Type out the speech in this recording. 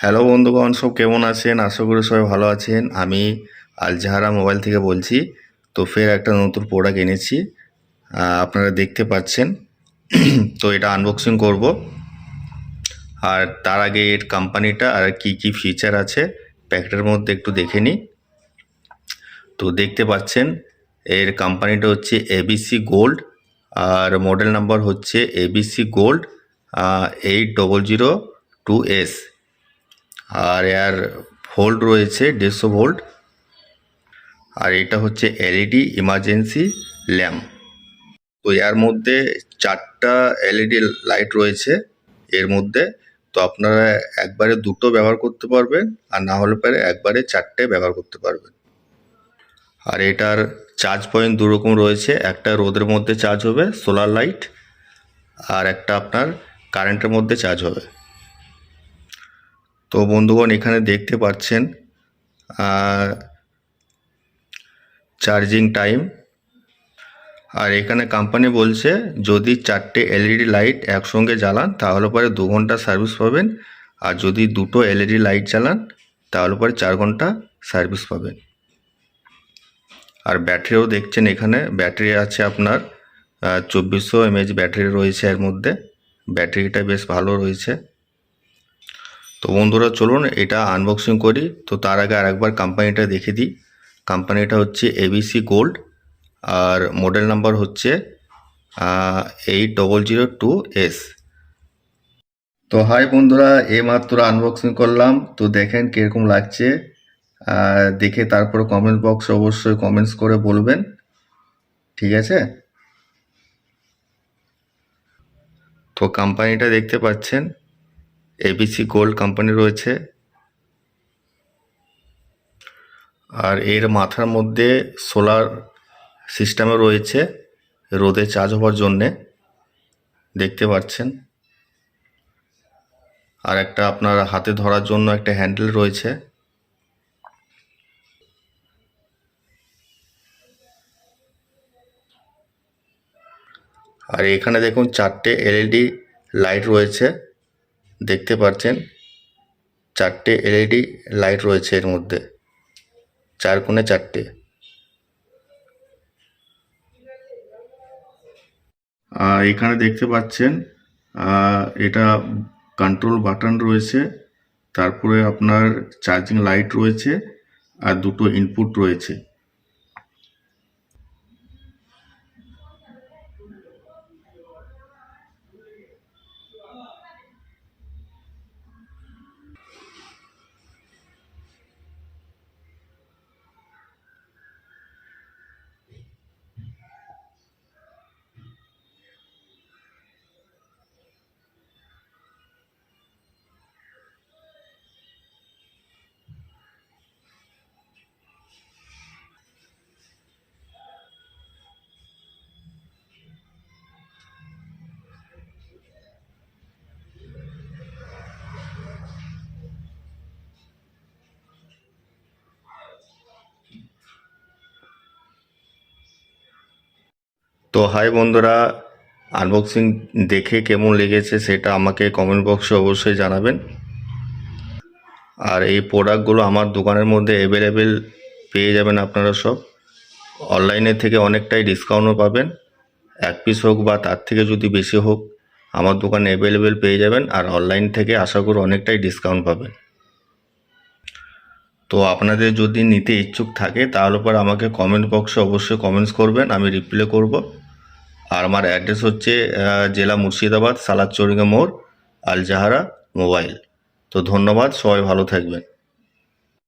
Hello বন্ধুগণ, সব কেমন আছেন? আশা করি সবাই ভালো আছেন। আমি আল জাহারা মোবাইল থেকে বলছি। তো ফের একটা নতুন প্রোডাক্ট এনেছি, আপনারা দেখতে পাচ্ছেন। তো এটা আনবক্সিং করব, আর তার আগে এর কোম্পানিটা আর কি কি ফিচার আছে প্যাকেটের মধ্যে একটু দেখে নিই। তো দেখতে পাচ্ছেন এর কোম্পানিটা হচ্ছে এবিসি গোল্ড, আর মডেল নাম্বার হচ্ছে এবিসি গোল্ড 8002S, আর এর ভোল্ট রয়েছে 150 ভোল্ট। আর এটা হচ্ছে এলইডি ইমার্জেন্সি ল্যাম্প। তো এর মধ্যে 4টা এলইডি লাইট রয়েছে এর মধ্যে। তো আপনারা একবারে দুটো ব্যবহার করতে পারবেন, আর না হলে পরে একবারে 4টে ব্যবহার করতে পারবেন। আর এটার চার্জ পয়েন্ট দুরকম রয়েছে, একটা রোদের মধ্যে চার্জ হবে সোলার লাইট, আর একটা আপনার কারেন্টের মধ্যে চার্জ হবে। তো বন্ধুগণ, এখানে দেখতে পাচ্ছেন চার্জিং টাইম। আর এখানে কোম্পানি বলছে যদি 4টে এলইডি লাইট একসঙ্গে জ্বালান তাহলে পরে 2 ঘন্টা সার্ভিস পাবেন, আর যদি দুটো এলইডি লাইট জ্বালান তাহলে পরে 4 ঘন্টা সার্ভিস পাবেন। আর ব্যাটারিও দেখছেন, এখানে ব্যাটারি আছে আপনার 2400 mAh ব্যাটারি রয়েছে এর মধ্যে। ব্যাটারিটা বেশ ভালো রয়েছে। তো বন্ধুরা, চলুন এটা আনবক্সিং করি। তো তার আগে আরেকবার কোম্পানিটা দেখে দিই। কোম্পানিটা হচ্ছে এবিসি গোল্ড, আর মডেল নাম্বার হচ্ছে 8002S। তো হাই বন্ধুরা, এইমাত্র আনবক্সিং করলাম। তো দেখেন কীরকম লাগছে, দেখে তারপরে কমেন্ট বক্সে অবশ্যই কমেন্টস করে বলবেন, ঠিক আছে? তো কোম্পানিটা দেখতে পাচ্ছেন এবিসি গোল্ড কোম্পানি রয়েছে। আর এর মাথার মধ্যে সোলার সিস্টেমও রয়েছে রোদে চার্জ হওয়ার জন্যে, দেখতে পাচ্ছেন। আর একটা আপনার হাতে ধরার জন্য একটা হ্যান্ডেল রয়েছে। আর এখানে দেখুন 4টে এলইডি লাইট রয়েছে, দেখতে পাচ্ছেন 4টে এলইডি লাইট রয়েছে এর মধ্যে, 4 কোণে 4টে। এখানে দেখতে পাচ্ছেন এটা কন্ট্রোল বাটন রয়েছে, তারপরে আপনার চার্জিং লাইট রয়েছে, আর দুটো ইনপুট রয়েছে। তো হাই বন্ধুরা, আনবক্সিং দেখে কেমন লেগেছে সেটা আমাকে কমেন্ট বক্সে অবশ্যই জানাবেন। আর এই প্রোডাক্টগুলো আমার দোকানের মধ্যে অ্যাভেলেবেল পেয়ে যাবেন আপনারা সব। অনলাইনের থেকে অনেকটাই ডিসকাউন্টও পাবেন, 1 পিস হোক বা তার থেকে যদি বেশি হোক আমার দোকানে অ্যাভেলেবেল পেয়ে যাবেন। আর অনলাইন থেকে আশা করি অনেকটাই ডিসকাউন্ট পাবেন। তো আপনাদের যদি নিতে ইচ্ছুক থাকে তাহলে পর আমাকে কমেন্ট বক্সে অবশ্যই কমেন্টস করবেন, আমি রিপ্লাই করব। আর আমার অ্যাড্রেস হচ্ছে জেলা মুর্শিদাবাদ, সালাদ চৌরিঙ্গা মোড়, আল জাহারা মোবাইল। তো ধন্যবাদ, সবাই ভালো থাকবেন।